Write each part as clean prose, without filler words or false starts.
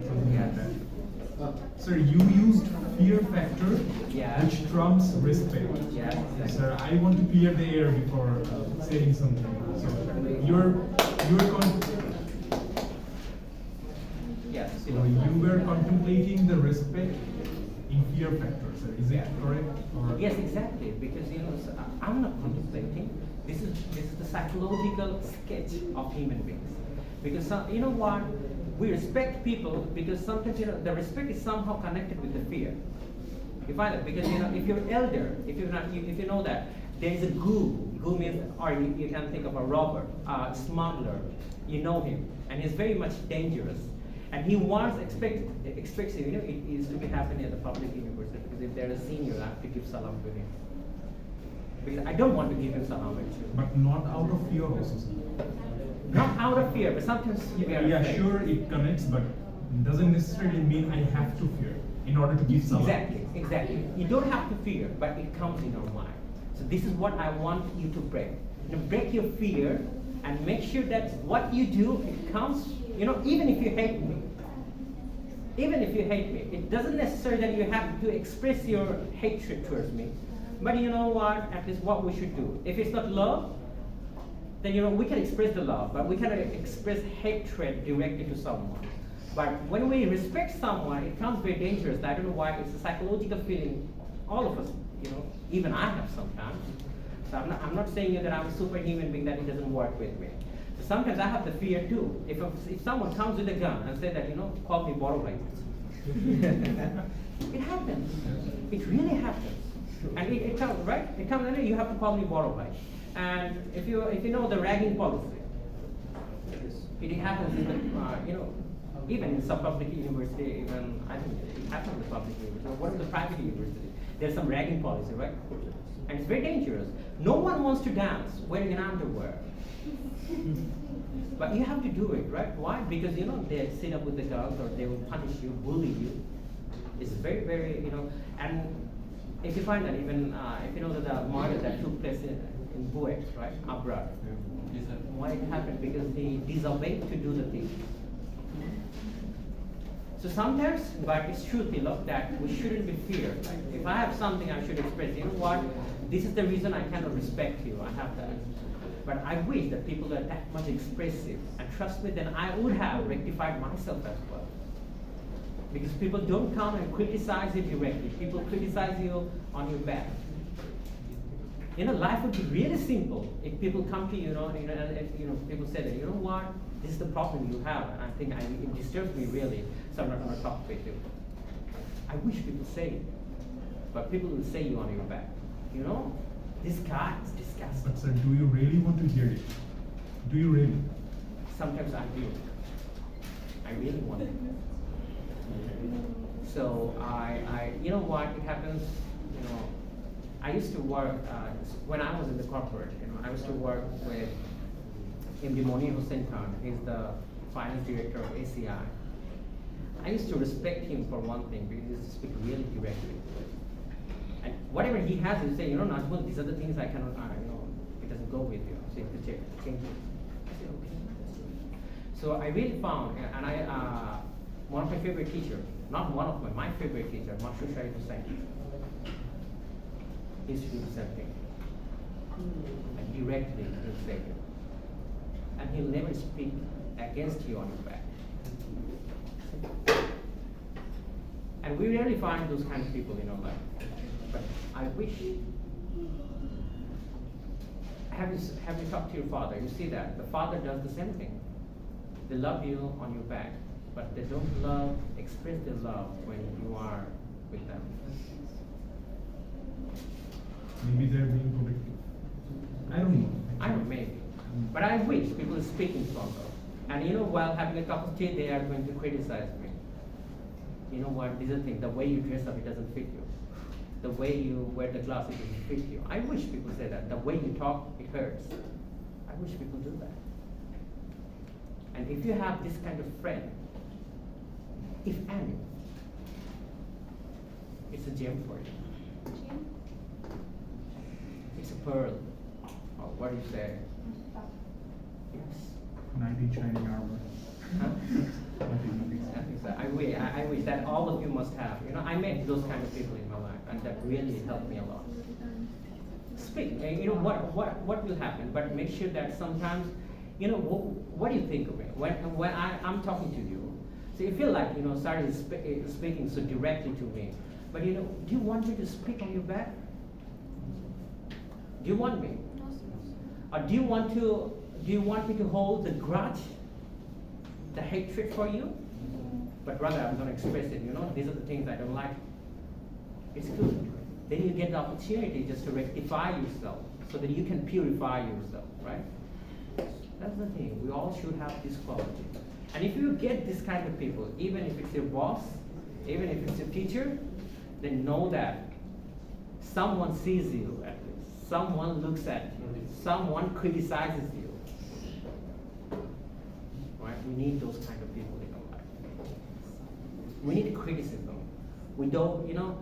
something like that. Sir, you used fear factor, which trumps respect. Sir, I want to clear the air before saying something. So so you were contemplating the respect in fear factor, sir. Is it correct? Or? Yes, exactly. Because I'm not contemplating. This is the psychological sketch of human beings. Because you know what? We respect people because sometimes the respect is somehow connected with the fear. You find that because if you're elder, if you know that there is a goo means, or you can think of a robber, a smuggler. You know him, and he's very much dangerous. And he expects it is to be happening at the public university because if they're a senior, I have to give salam to him. Because I don't want to give him salam actually. But not out of fear also, sir. Not out of fear, but sometimes you get afraid. Sure, it connects, but doesn't necessarily mean I have to fear in order to give salam. Exactly. You don't have to fear, but it comes in your mind. So this is what I want you to break. Break your fear and make sure that what you do, it comes, even if you hate me. Even if you hate me, it doesn't necessarily that you have to express your hatred towards me. But you know what? At least what we should do. If it's not love, then we can express the love, but we cannot express hatred directly to someone. But when we respect someone, it becomes very dangerous. I don't know why. It's a psychological feeling. All of us, even I have sometimes. So I'm not saying that I'm a superhuman being that it doesn't work with me. So sometimes I have the fear too. If someone comes with a gun and say that call me Borolai. It happens. It really happens. And it comes, right? It comes and you have to call me Borolai. And if you know the ragging policy, it happens in the even in some public university, even I think it happens in the public university. Or what is the private university? There's some ragging policy, right? And it's very dangerous. No one wants to dance wearing an underwear. But you have to do it, right? Why? Because they sit up with the guns or they will punish you, bully you. It's very, very, and if you find that even if you know that the murder that took place in Buet, right, abroad. Why it happened? Because they disobeyed to do the thing. So sometimes, but it's true, Tilak, that we shouldn't be feared. Right? If I have something I should express, you know what? This is the reason I cannot respect you. I have that. But I wish that people are that much expressive. And trust me, then I would have rectified myself as well. Because people don't come and criticize you directly. People criticize you on your back. Life would be really simple if people come to you, and people say that, you know what, this is the problem you have, and I think it disturbs me really, so I'm not going to talk with you. I wish people say it, but people will say you on your back. This guy is disgusting. But sir, do you really want to hear it? Do you really? Sometimes I do. I really want it. So you know what, it happens, I used to work, when I was in the corporate, I used to work with MD Monir Hussain Khan. He's the finance director of ACI. I used to respect him for one thing, because he used to speak really directly. And whatever he has, he'll say, Najmul, these are the things I cannot, it doesn't go with you. So you have to change it. I said, okay. So I really found, and one of my favorite teachers, not one of my favorite teacher, Mashur Sharif Hussain, he used to do the same thing. And directly he'll say it. And he'll never speak against you on your back. And we rarely find those kind of people in our life. But I wish. Have you talked to your father? You see that the father does the same thing. They love you on your back, but they don't express their love when you are with them. Maybe they're being protective. I don't know. Maybe. But I wish people are speaking stronger. And while having a cup of tea, they are going to criticize me. You know what? These are things. The way you dress up, it doesn't fit you. The way you wear the glasses, it doesn't fit you. I wish people say that. The way you talk, it hurts. I wish people do that. And if you have this kind of friend, if any, it's a gem for you. It's a pearl. Or what do you say? Yes. Knight in shining armor. Huh? I I wish that all of you must have. You know, I met those kind of people in my life, and that really helped me a lot. Speak. You know what will happen, but make sure that sometimes, you know, what do you think of me when I'm talking to you? So you feel like, you know, Sarah is speaking so directly to me, but you know, do you want me to speak on your back? Do you want me? Or do you want me to hold the grudge, the hatred for you? But rather, I'm going to express it. You know, these are the things I don't like. It's good. Then you get the opportunity just to rectify yourself, so that you can purify yourself, right? That's the thing. We all should have this quality. And if you get this kind of people, even if it's your boss, even if it's your teacher, then know that someone sees you at least. Someone looks at you. Someone criticizes you. Right? We need those kind of people in our life. We need criticism. We don't, you know,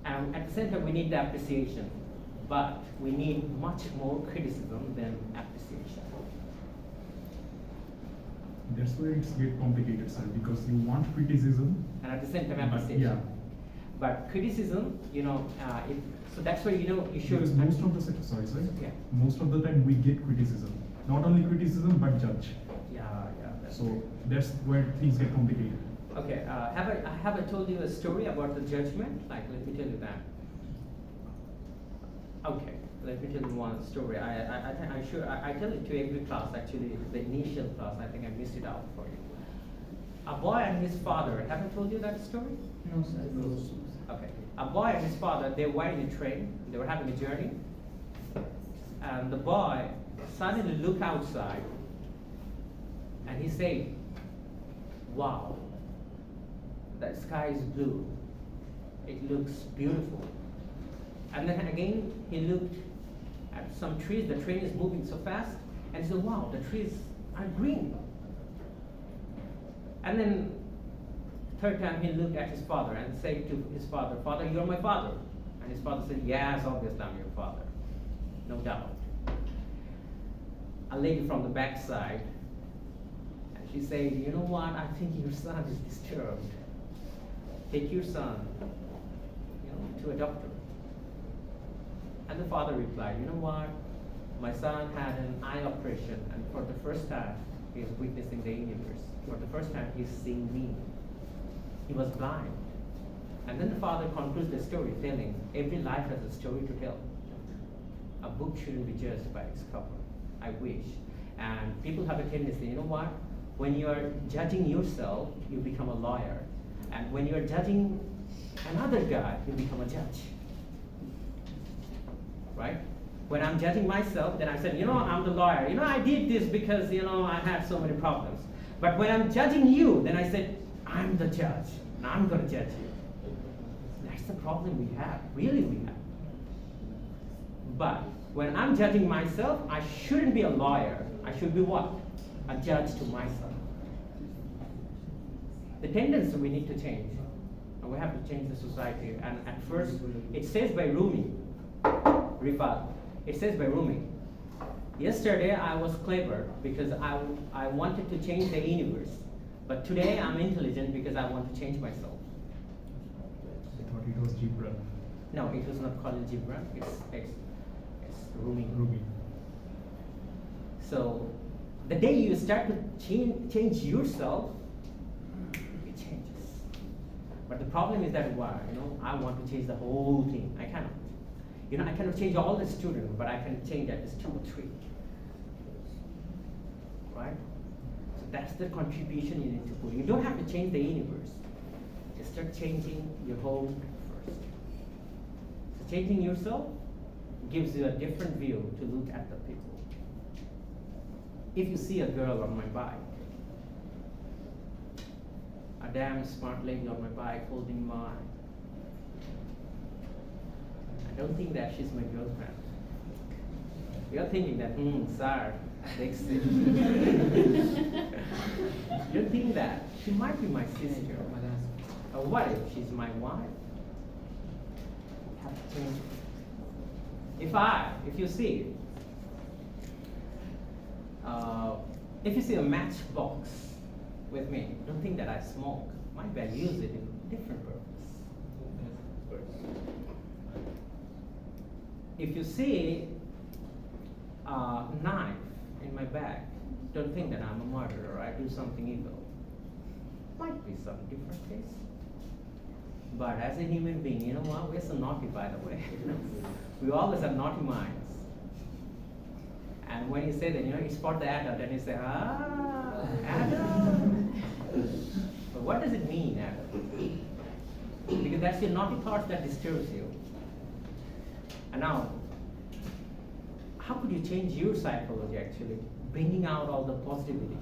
at the same time we need the appreciation, but we need much more criticism than appreciation. That's where it's get complicated, sir, because you want criticism and at the same time appreciation. Yeah. But criticism, you know, so that's where, you know, you should. Because most of the Yeah. most of the time we get criticism, not only criticism but judge. Yeah. So that's where things get complicated. Okay. Have I told you a story about the judgment? Like, let me tell you that. Okay. Let me tell you one story. I tell it to every class. Actually, the initial class. I think I missed it out for you. A boy and his father. Have I told you that story? No, sir. No. Okay. A boy and his father, they were in a train. They were having a journey. And the boy suddenly looked outside and he said, "Wow, the sky is blue. It looks beautiful." And then again, he looked at some trees. The train is moving so fast. And he said, "Wow, the trees are green." And then third time he looked at his father and said to his father, "Father, you're my father." And his father said, "Yes, obviously I'm your father. No doubt." A lady from the backside, and she said, "You know what, I think your son is disturbed. Take your son, you know, to a doctor." And the father replied, "You know what, my son had an eye operation, and for the first time he is witnessing the universe. For the first time he is seeing me. He was blind." And then the father concludes the story telling, every life has a story to tell. A book shouldn't be judged by its cover. I wish. And people have a tendency, you know what? When you are judging yourself, you become a lawyer. And when you are judging another guy, you become a judge. Right? When I'm judging myself, then I said, you know, I'm the lawyer. You know, I did this because, you know, I had so many problems. But when I'm judging you, then I said, I'm the judge, and I'm going to judge you. That's the problem we have. Really, we have. But when I'm judging myself, I shouldn't be a lawyer. I should be what? A judge to myself. The tendency we need to change. And we have to change the society. And at first, it says by Rumi, Rifat, it says by Rumi, yesterday I was clever because I wanted to change the universe. But today I'm intelligent because I want to change myself. I thought it was Gibran. No, it was not called Gibran. It's Rumi. So the day you start to change yourself, it changes. But the problem is that why? You know, I want to change the whole thing. I cannot. You know, I cannot change all the students, but I can change at least 2 or 3. Right? So that's the contribution you need to put. You don't have to change the universe. Just start changing your home first. So changing yourself gives you a different view to look at the people. If you see a girl on my bike, a damn smart lady on my bike holding my, I don't think that she's my girlfriend. You're thinking that, sir, you're thinking that she might be my sister. Or what if she's my wife? Have to change it. If you see a matchbox with me, don't think that I smoke. might well use it in different purpose. If you see a knife in my bag, don't think that I'm a murderer or I do something evil. Might be some different case. But as a human being, you know what? We're so naughty, by the way. We always have naughty minds. And when you say that, it's for the adult, and you say, adult. But what does it mean, adult? Because that's your naughty thoughts that disturbs you. And now, how could you change your psychology actually, bringing out all the positivity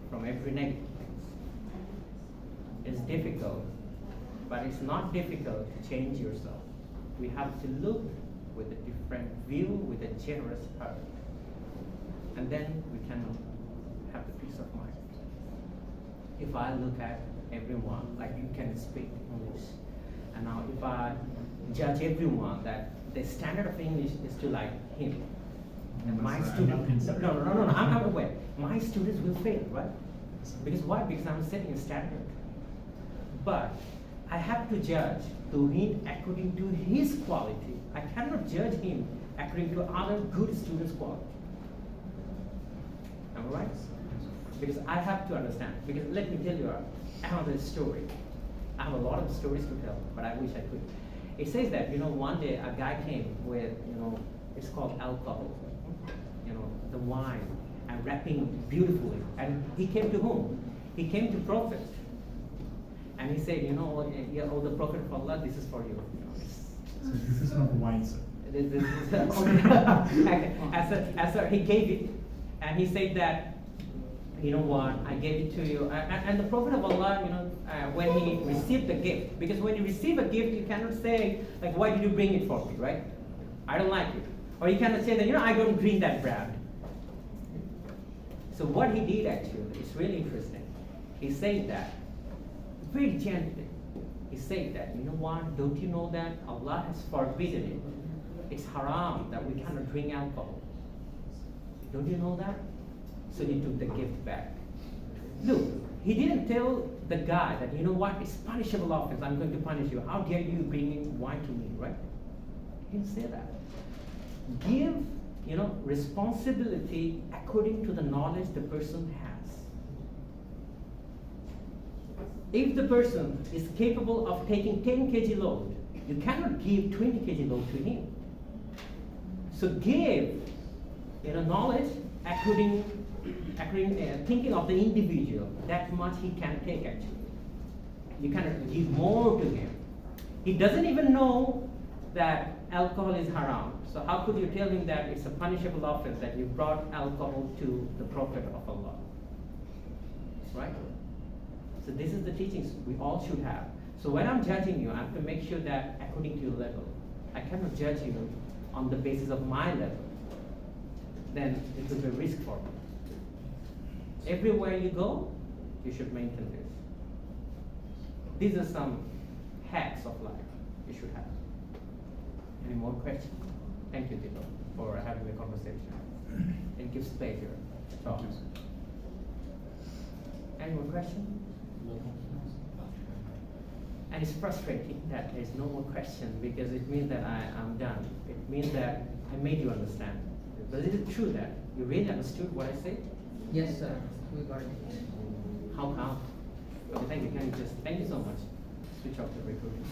from every negative things? It's difficult, but it's not difficult to change yourself. We have to look with a different view, with a generous heart. And then we can have the peace of mind. If I look at everyone, like you can speak English, and now if I judge everyone that the standard of English is to like him, and my students, no, I'm aware. My students will fail, right? Because why? Because I'm setting a standard. But I have to judge to him according to his quality. I cannot judge him according to other good students' quality. Am I right? Because I have to understand. Because let me tell you another story. I have a lot of stories to tell, but I wish I could. It says that, one day a guy came with, it's called alcohol, the wine, and wrapping beautifully. And he came to whom? He came to Prophet. And he said, oh, the Prophet of Allah, this is for you. So this is not wine, sir. He gave it, and he said that, you know what, I gave it to you. And the Prophet of Allah, when he received the gift, because when you receive a gift, you cannot say, like, why did you bring it for me, right? I don't like it. Or you cannot say that, I don't drink that brand. So what he did actually is really interesting. He said that, very gently, he said that, don't you know that Allah has forbidden it? It's haram that we cannot drink alcohol. Don't you know that? So he took the gift back. Look, he didn't tell the guy that, it's punishable offense, I'm going to punish you. How dare you bring in wine to me, right? He didn't say that. Give, responsibility according to the knowledge the person has. If the person is capable of taking 10 kg load, you cannot give 20 kg load to him. So give, knowledge according thinking of the individual, that much he can take actually. You cannot give more to him. He doesn't even know that alcohol is haram. So how could you tell him that it's a punishable offense that you brought alcohol to the Prophet of Allah? Right? So this is the teachings we all should have. So when I'm judging you, I have to make sure that according to your level. I cannot judge you on the basis of my level. Then it will be a risk for me. Everywhere you go, you should maintain this. These are some hacks of life you should have. Any more questions? Thank you, Tito, for having the conversation. It gives pleasure to talk. Any more questions? And it's frustrating that there's no more question because it means that I'm done. It means that I made you understand. But is it true that you really understood what I said? Yes, sir. We got it. How come? Okay, thank you. Thank you so much. Switch off the recording.